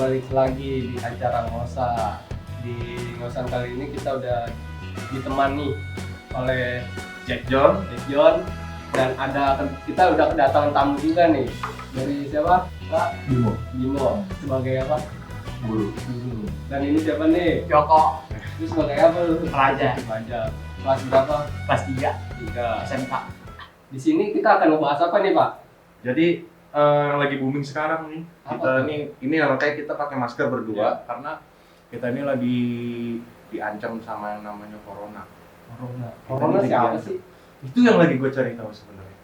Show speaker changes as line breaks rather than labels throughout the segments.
balik lagi di acara ngosa. Di ngosan kali ini kita udah ditemani oleh
Jack John
dan kita udah kedatangan tamu juga nih. Dari siapa? Pak Bimo sebagai apa?
Guru.
Dan ini siapa nih?
Joko.
Lu sebagai apa lu?
Pelajar.
Kelas berapa?
Kelas 3
3.
SMK.
Di sini kita akan ngebahas apa nih, Pak?
Jadi yang lagi booming sekarang nih,
Apa
kita ini makanya kita pakai masker berdua karena kita ini lagi diancam sama yang namanya corona.
Corona
Kita
siapa
diancam.
sih?
Itu yang lagi gue cari tahu sebenarnya.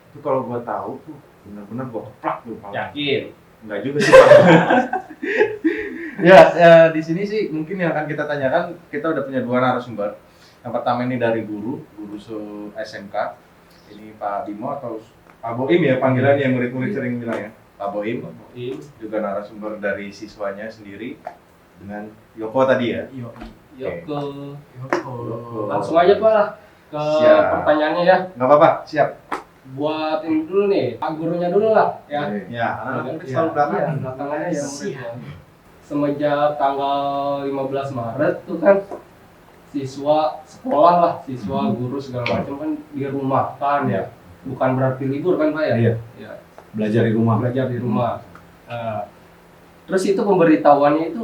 Itu kalau gue tahu tuh benar-benar gue keplak tuh.
Yakin.
Enggak juga sih, Pak. ya, di sini sih mungkin yang akan kita tanyakan, kita udah punya dua narasumber. Yang pertama ini dari guru SMK. Ini Pak Bimo atau Pak Boim ya panggilan yang murid-murid sering bilang ya. Pak Boim juga narasumber dari siswanya sendiri dengan Yoko tadi ya.
Yoko.
Yoko.
Langsung aja Pak lah ke
Siap.
pertanyaannya ya.
Nggak apa-apa, siap.
Buat ini dulu nih, Pak gurunya dulu lah ya.
Ya, anak-anak
Ya,
selalu belakang.
iya, belakangannya ya murid
Siap.
ya. Semenjak tanggal 15 Maret tuh kan siswa sekolah lah, siswa guru segala macam kan di rumah kan ya. Bukan berarti libur kan Pak ya?
Iya.
Ya,
Belajar di rumah.
belajar di rumah. Terus itu pemberitahuannya itu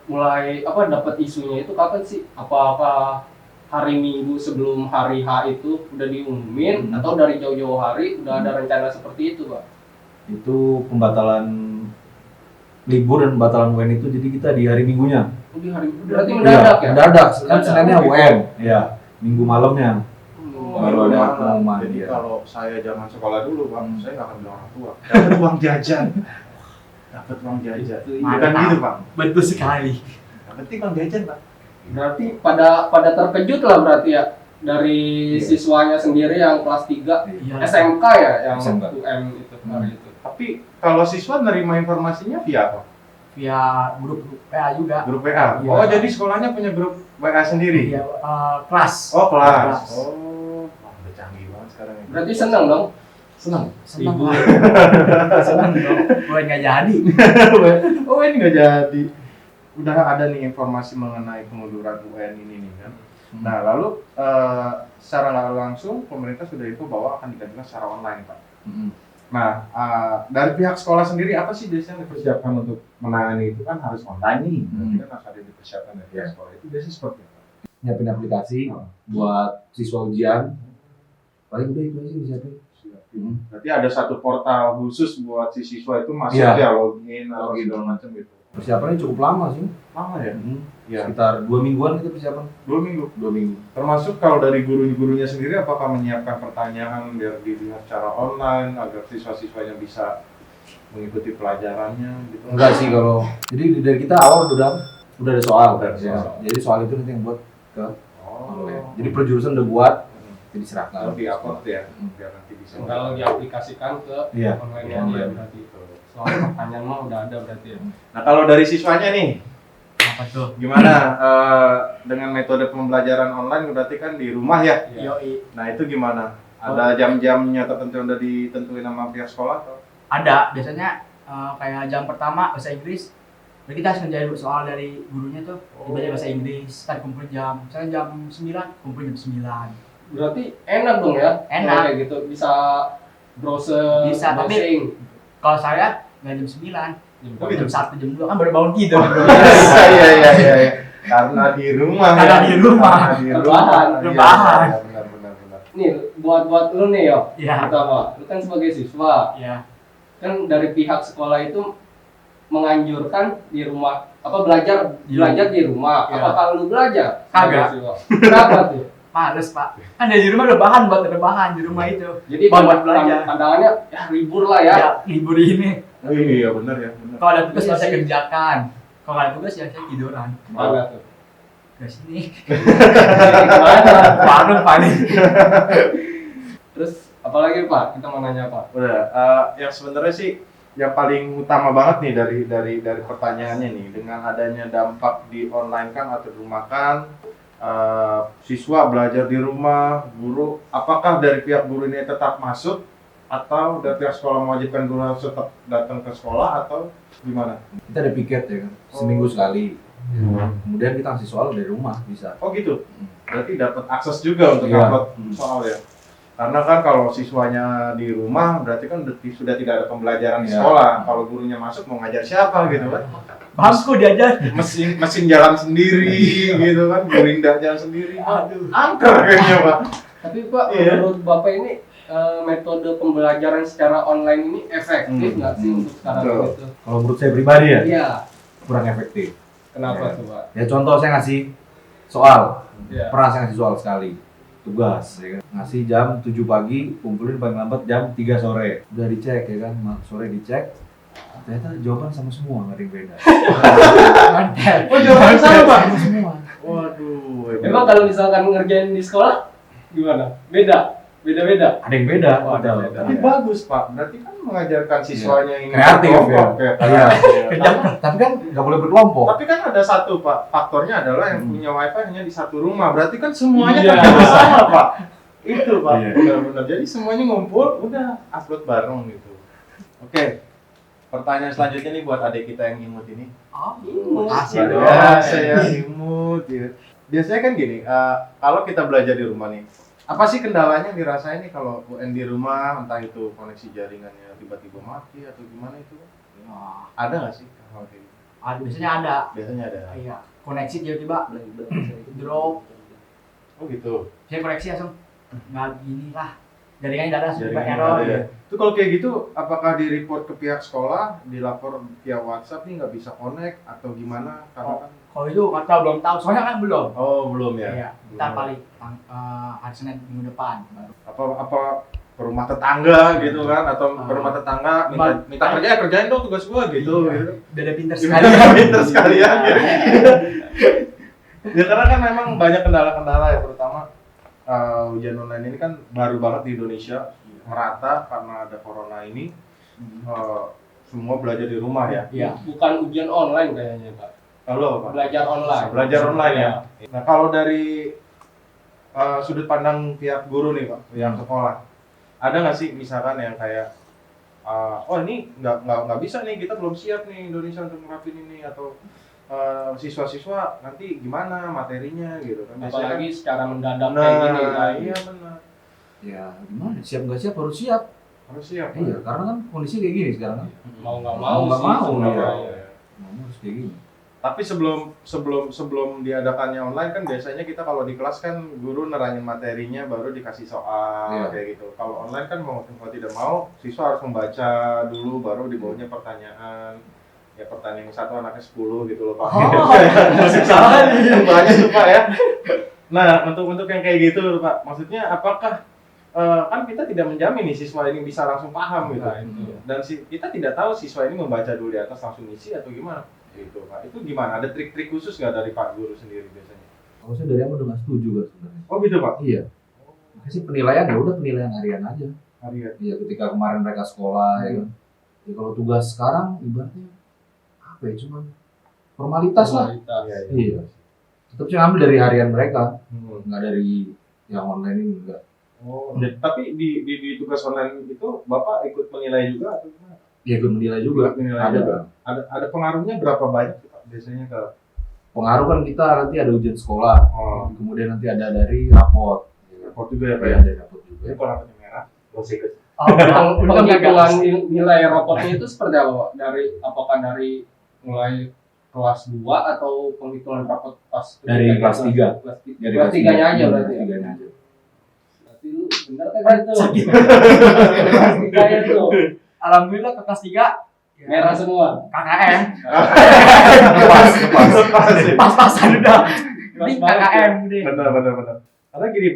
mulai apa dapat isunya itu kapan sih? Apakah hari Minggu sebelum hari H itu udah diumumin atau dari jauh-jauh hari udah ada rencana seperti itu, Pak?
Itu pembatalan libur dan pembatalan UN itu jadi kita di hari Minggunya.
Oh, di hari berarti mendadak ya?
Mendadak, kan
Mendadak.
Seninnya UN. Iya, Minggu malamnya.
Oh,
Baru ada
iya.
pengumuman.
Jadi
Iya.
kalau saya zaman sekolah dulu, Pak, saya nggak akan bilang orang tua. Dapat uang jajan. Dapat uang jajan.
Itu,
Bukan
Mantap.
gitu, Pak.
Betul sekali.
Yang penting uang jajan, Pak.
Berarti pada terkejut lah berarti ya dari
Iya.
siswanya sendiri yang kelas 3
Iya.
SMK ya yang
SMK.
UM itu hari itu.
Tapi kalau siswa nerima informasinya via apa?
Via grup PA juga.
Grup WA.
Iya.
Oh, jadi sekolahnya punya grup WA sendiri?
Iya, kelas.
Oh, kelas.
Kelas.
Oh, wah, udah canggih banget sekarang ini.
Berarti seneng dong?
Senang.
Seneng
Libur.
Pak. Seneng dong. Gue nggak jadi.
Oh, ini nggak jadi. Udah ada nih informasi mengenai pengunduran UN ini nih kan. Nah, lalu secara nggak langsung pemerintah sudah info bahwa akan digantikan secara online, Pak. Nah, dari pihak sekolah sendiri apa sih biasanya dipersiapkan untuk menangani itu kan harus online nih. Berarti kan harus ada dipersiapkan dari pihak sekolah. Itu biasanya seperti apa?
Nyiapin aplikasi buat siswa ujian. Paling udah itu aja disiapin.
Berarti ada satu portal khusus buat si siswa itu masuk
Iya.
ya login atau
Login.
segala macam gitu.
Persiapannya cukup lama sih.
Lama ya? Iya.
Sekitar 2 mingguan kita persiapan.
2 minggu.
2 minggu.
Termasuk kalau dari guru-gurunya sendiri apakah menyiapkan pertanyaan biar dilihat secara online agar siswa-siswanya bisa mengikuti pelajarannya gitu?
Enggak sih kalau. Jadi dari kita awal udah ada soal.
Udah ada
Ya.
soal.
Jadi soal itu nanti yang buat ke
Oh.
online. Jadi per jurusan udah buat, jadi serahkan.
Lebih upload ya, biar nanti bisa.
Tinggal diaplikasikan ke
Iya.
online
Iya,
aja
online.
berarti. Soal pertanyaan mah udah ada berarti ya.
Nah, kalau dari siswanya nih,
Apa tuh?
gimana dengan metode pembelajaran online berarti kan di rumah ya?
Iya.
Yoi.
Nah, itu gimana? Ada jam-jamnya tertentu yang udah ditentuin sama pihak sekolah atau?
Ada. Biasanya kayak jam pertama bahasa Inggris. Jadi kita harus ngerjain soal dari gurunya tuh. Dibaca bahasa Inggris. Kan kumpul jam. Misalnya jam 9, kumpul jam 9.
Berarti enak dong ya?
Enak.
Kayak gitu bisa browser,
Bisa, tapi-
browsing.
Kalau saya nggak jam 9.
Oh, gitu?
Jam 1, jam 2 kan baru bangun tidur.
Iya. Karena di rumah.
Karena
ya.
di rumah.
Karena di
Rebahan.
Iya,
Rebahan.
iya, benar.
Nih, buat lu nih yo.
Iya.
Pertama, lu kan sebagai siswa,
Iya.
kan dari pihak sekolah itu menganjurkan di rumah belajar
Iya.
di rumah.
Iya.
Apakah lu belajar?
Kagak.
sebagai siswa? Kenapa tuh?
Males Pak. Kan dari rumah rebahan buat rebahan di rumah itu.
Jadi
Buat belajar.
pandangannya ya libur lah ya.
Ya, libur ini.
Oh, iya benar ya. Benar.
Kalau ada tugas
Iya
ya saya
sih.
kerjakan. Kalau nggak ada tugas ya saya tiduran.
Mana tuh?
Ke sini.
Gimana?
Warung paling.
Terus apalagi Pak? Kita mau nanya Pak.
Udah, yang sebenarnya sih yang paling utama banget nih dari pertanyaannya nih dengan adanya dampak di online kan atau di rumah kan siswa belajar di rumah, guru apakah dari pihak guru ini tetap masuk atau dari pihak sekolah mewajibkan guru harus tetap datang ke sekolah atau gimana?
Kita ada piket ya kan, seminggu sekali. Kemudian kita ngasih soal dari rumah bisa.
Oh gitu. Berarti dapat akses juga untuk
Iya.
dapat soal ya. Karena kan kalau siswanya di rumah berarti kan sudah tidak ada pembelajaran di
Iya.
sekolah. Kalau gurunya masuk mau ngajar siapa gitu kan?
Bangku diajar.
Mesin jalan sendiri gitu kan, gerinda jalan sendiri.
Aduh.
Angker kayaknya Pak.
Tapi Pak,
Iya.
menurut Bapak ini metode pembelajaran secara online ini efektif nggak sih untuk sekarang
Betul.
itu?
Kalau menurut saya pribadi ya,
Iya.
kurang efektif.
Kenapa
Iya.
tuh Pak?
Ya contoh saya ngasih soal,
Iya.
pernah saya ngasih soal sekali. Tugas, ya kan. Ngasih jam 7 pagi, kumpulin paling lambat jam 3 sore. Udah dicek ya kan, sore dicek. Ternyata jawaban sama semua, nggak ada yang beda.
Oh jawaban sama Pak.
Sama semua.
Waduh.
Emang kalau misalkan ngerjain di sekolah gimana? Beda? Beda-beda?
Ada yang beda.
Oh, ada
betul.
beda.
Tapi bagus Pak. Berarti kan mengajarkan siswanya ini
Kreatif,
berkelompok,
ya.
ya.
Iya.
Tapi-
Tapi kan nggak boleh berkelompok.
Tapi kan ada satu Pak, faktornya adalah yang punya wifi hanya di satu rumah. Berarti kan semuanya
Iya.
kan bersama Pak. Itu Pak,
Iya.
benar-benar. Jadi semuanya ngumpul, udah upload bareng gitu. Oke, pertanyaan selanjutnya nih buat adik kita yang imut ini.
Oh,
Makasih
makasih
dong.
Ya, saya imut. Ya. Biasanya kan gini, kalau kita belajar di rumah nih, apa sih kendalanya yang dirasain nih kalau UN di rumah, entah itu koneksi jaringannya tiba-tiba mati atau gimana itu?
Wah,
Ada nggak sih hal kayak gitu?
biasanya ada.
Biasanya ada.
Iya, koneksi tiba-tiba drop.
Oh gitu.
Saya koreksi langsung. Nggak gini lah. Jaringannya ada langsung
Jaringan
error.
ada ya. Itu kalau kayak gitu, apakah di report ke pihak sekolah, dilapor via WhatsApp nih nggak bisa connect atau gimana? Karena kan
Kalau itu nggak tahu, belum tahu. Soalnya kan belum.
oh belum ya.
Iya, ntar paling hari Senin minggu depan baru.
Apa ke rumah tetangga gitu kan atau ke rumah tetangga minta kerja kerjain dong tugas gua gitu.
Iya.
Gitu.
Beda pinter
Sekali
sekali.
pinter sekalian ya. Ya karena kan memang banyak kendala-kendala ya terutama ujian online ini kan baru banget di Indonesia merata karena ada corona ini semua belajar di rumah ya.
Iya.
Bukan ujian online kayaknya Pak.
Halo Pak.
Belajar online.
Belajar online ya. Nah kalau dari sudut pandang pihak guru nih Pak, yang sekolah, ada nggak sih misalkan yang kayak oh ini nggak bisa nih, kita belum siap nih Indonesia untuk menerapin ini, atau siswa-siswa nanti gimana materinya gitu kan? Biasanya
Apalagi secara mendadak
kan,
kayak gini kan.
iya benar,
Ya gimana? Siap nggak siap harus siap.
harus siap.
Iya, karena kan kondisi kayak gini sekarang kan.
Mau nggak
Mau
mau
nggak
sih
mau,
sebenarnya.
Iya.
Mau harus kayak gini.
Tapi sebelum diadakannya online kan biasanya kita kalau di kelas kan guru nerangin materinya baru dikasih soal
Iya.
kayak gitu. Kalau online kan mau tidak mau siswa harus membaca dulu baru di bawahnya pertanyaan. Ya pertanyaan yang satu anaknya 10 gitu loh Pak. Banyak tuh Pak ya. Nah untuk yang kayak gitu Pak, maksudnya apakah kan kita tidak menjamin nih siswa ini bisa langsung paham gitu.
Nah, itu.
Dan kita tidak tahu siswa ini membaca dulu di atas langsung isi atau gimana gitu Pak. Itu gimana? Ada trik-trik khusus nggak dari Pak Guru sendiri biasanya?
Kalau saya dari awal udah nggak setuju kan sebenarnya.
Oh gitu Pak?
Iya. Kasih penilaian ya udah penilaian harian aja.
Harian.
Iya, ketika kemarin mereka sekolah ya kan. Ya kalau tugas sekarang ibaratnya apa ya, cuman formalitas lah.
Formalitas.
Iya. Tetap sih ngambil dari harian mereka,
Hmm.
nggak dari yang online ini enggak.
Oh, tapi di tugas online itu Bapak ikut menilai juga atau gimana?
Ya ikut menilai juga.
Ikut menilai
Ada
juga.
kan.
Ada pengaruhnya berapa banyak sih, Pak biasanya ke
Pengaruh kan kita nanti ada ujian sekolah, kemudian nanti ada dari raport.
report juga ya Pak
Ya,
ya?
dari raport juga.
Ini kalau rapotnya merah, nggak usah ikut.
Oh,
Penghitungan nilai rapotnya itu seperti apa Pak? Apakah dari mulai kelas 2 atau penghitungan rapot pas
Dari kelas 3.
Kelas 3-nya aja berarti ya?
3-nya aja.
Berarti lu bener kan itu? Kelas 3-nya tuh
Alhamdulillah ke kelas 3
merah semua.
KKM.
Lepas.
Pas-pasan udah.
Pas
Ini
banget
KKM deh.
Benar. Karena gini,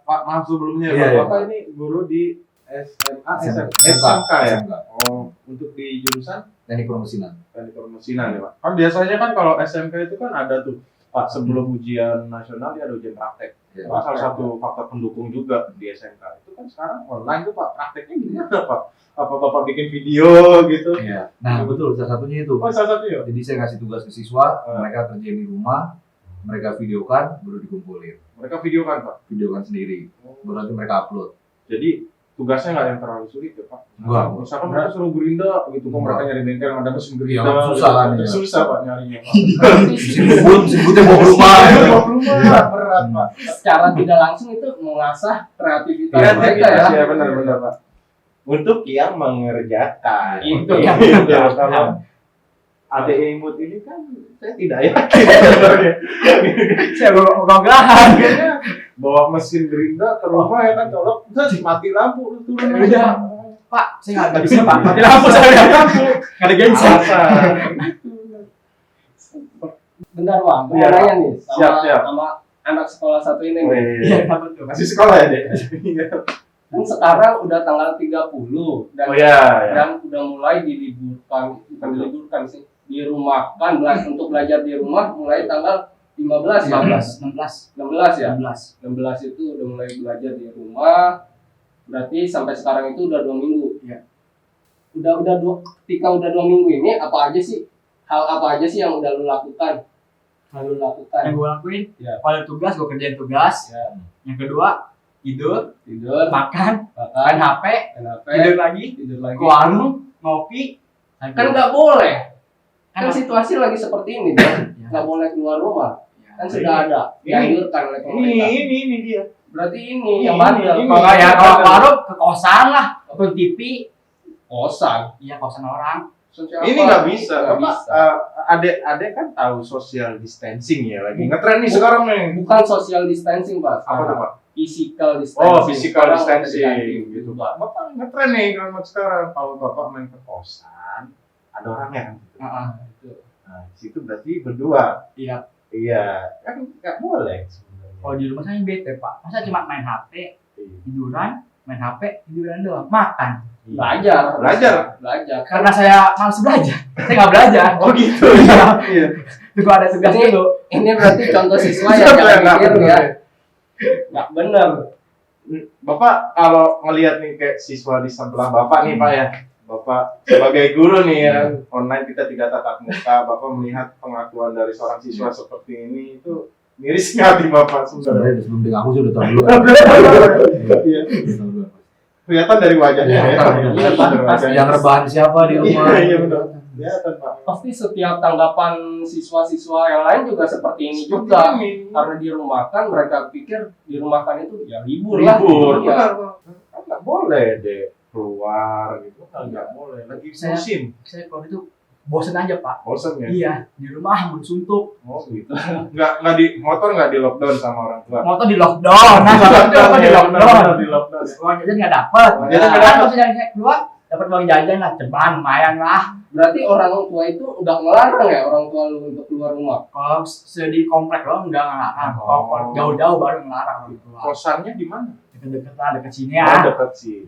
Pak maaf sebelumnya,
Iya, iya.
Bapak ini guru di SMA,
SMK.
SMK ya?
SMK.
Oh, untuk di jurusan
Teknik permesinan.
teknik permesinan ya Pak? Kan biasanya kan kalau SMK itu kan ada tuh, Pak sebelum ujian nasional dia ada ujian praktek.
Ya.
Itu salah satu faktor pendukung juga di SMK. Itu kan sekarang online tuh Pak, prakteknya gimana Pak? Apa Bapak bikin video gitu?
Iya. Nah, betul salah satunya itu.
Oh, salah satu ya?
Jadi saya ngasih tugas ke siswa, mereka kerjain di rumah, mereka videokan, baru dikumpulin.
Mereka video kan Pak?
Videokan sendiri, baru nanti mereka upload.
Jadi tugasnya nggak yang terlalu sulit ya Pak.
Enggak.
Misalkan mereka suruh gerinda gitu kok mereka nyari bengkel yang ada mesin gerinda.
Iya, susah kan, ya.
Susah Pak nyarinya Pak.
Sebutnya bawa ke rumah.
Bawa ke rumah berat Pak.
Secara tidak langsung itu mengasah kreativitas
Iya,
mereka ya.
Ya benar-benar Pak. Untuk yang mengerjakan.
Itu
yang
yang
kalau ada imut ini kan saya tidak yakin sebenarnya.
Saya ogah-ogahan.
Kayaknya bawa mesin gerinda ke rumah ya kan colok, terus mati lampu lu turun
Udah.
aja.
Pak, saya nggak bisa Pak. Mati lampu saya. Nggak ada genset.
Alasan.
Bentar Bang, mau
Iya,
nanya nih
Siap.
sama anak sekolah satu ini
Oh,
nih.
Iya, kenapa tuh?
Masih sekolah ya deh.
Kan sekarang udah tanggal 30 dan
Oh ya.
dan udah mulai diliburkan, bukan diliburkan sih, dirumahkan untuk belajar di rumah mulai tanggal 15 ya.
16.
16 ya.
16.
16 itu udah mulai belajar di rumah. Berarti sampai sekarang itu udah 2 minggu.
Iya.
Ketika udah 2 minggu ini apa aja sih? Hal apa aja sih yang udah lu lakukan? Lalu lakukan.
Yang gue lakuin,
Ya.
kalau ada tugas gue kerjain tugas.
Ya,
Yang kedua, tidur,
tidur,
makan, main
makan,
HP,
kenapa?
tidur lagi,
Tidur lagi.
ke warung, ngopi.
Kan nggak boleh. Kan
Kan
situasi lagi seperti ini, kan?
Ya.
Nggak boleh keluar rumah. Kan
Ya.
sudah ada dianjurkan oleh pemerintah.
Ini dia.
Berarti ini
Ini,
yang bandel.
ini.
Kalau nggak ya, kalau ke warung ke kosan lah, atau TV.
Kosan.
Iya, kosan orang.
Ini nggak bisa.
Nggak
Bapak,
bisa.
adek kan tahu social distancing ya lagi ngetren nih sekarang nih.
Bukan social distancing, Pak.
Apa tuh Pak?
Physical distancing.
Oh, physical
Orang
distancing
udah
gitu Pak. Bapak ngetren nih kalau sekarang. Kalau Bapak main ke kosan, ada orangnya kan. Gitu.
Heeh.
Itu.
Nah, di situ berarti berdua.
Iya.
Iya, kan nggak boleh sebenarnya.
Kalau di rumah saya bete Pak. Masa cuma main HP,
Iya.
tiduran, main HP, tiduran doang, makan.
Belajar. Belajar.
Karena saya malas belajar, saya nggak belajar.
Oh gitu. Iya.
Itu ada tugas
Ini-
dulu.
Ini berarti contoh siswa yang
Siapa
jangan
yang nggak
mikir
bener
ya. Nggak bener.
Bapak kalau ngelihat nih kayak siswa di sebelah Bapak nih Pak ya. Bapak sebagai guru nih ya, online kita tidak tatap muka. Bapak melihat pengakuan dari seorang siswa seperti ini itu miris nggak hati Bapak sebenarnya?
Sebenarnya sebelum dia ngaku sih udah tahu dulu.
Iya. Kelihatan dari wajahnya ya.
Iya,
Kelihatan dari wajahnya.
Yang rebahan siapa di rumah?
Iya benar. Kelihatan Pak.
Pasti setiap tanggapan siswa-siswa yang lain juga seperti ini
Seperti
juga.
ini.
Karena dirumahkan, mereka pikir dirumahkan itu ya libur lah.
Libur,
Ya.
benar. Kan nggak boleh deh keluar gitu kan nggak boleh. Lagi
Saya-
musim.
Saya kalau itu bosen aja Pak.
Bosan ya?
Iya, di rumah suntuk.
Oh gitu. Nggak di motor nggak di lockdown sama orang tua.
Motor di lockdown, nah apa di lockdown.
Di lockdown.
Uang jajan nggak dapet.
Uang
Jajan
jajan
nggak
nggak
dapet, saya keluar dapat uang jajan lah, ceban lumayan lah.
Berarti orang tua itu udah ngelarang ya orang tua lu untuk keluar rumah.
Kalau di komplek lo enggak ngelarang. Kalau jauh-jauh baru ngelarang gitu.
Kosannya di mana?
Deket-deket lah, deket sini
Oh,
ya.
dekat sih.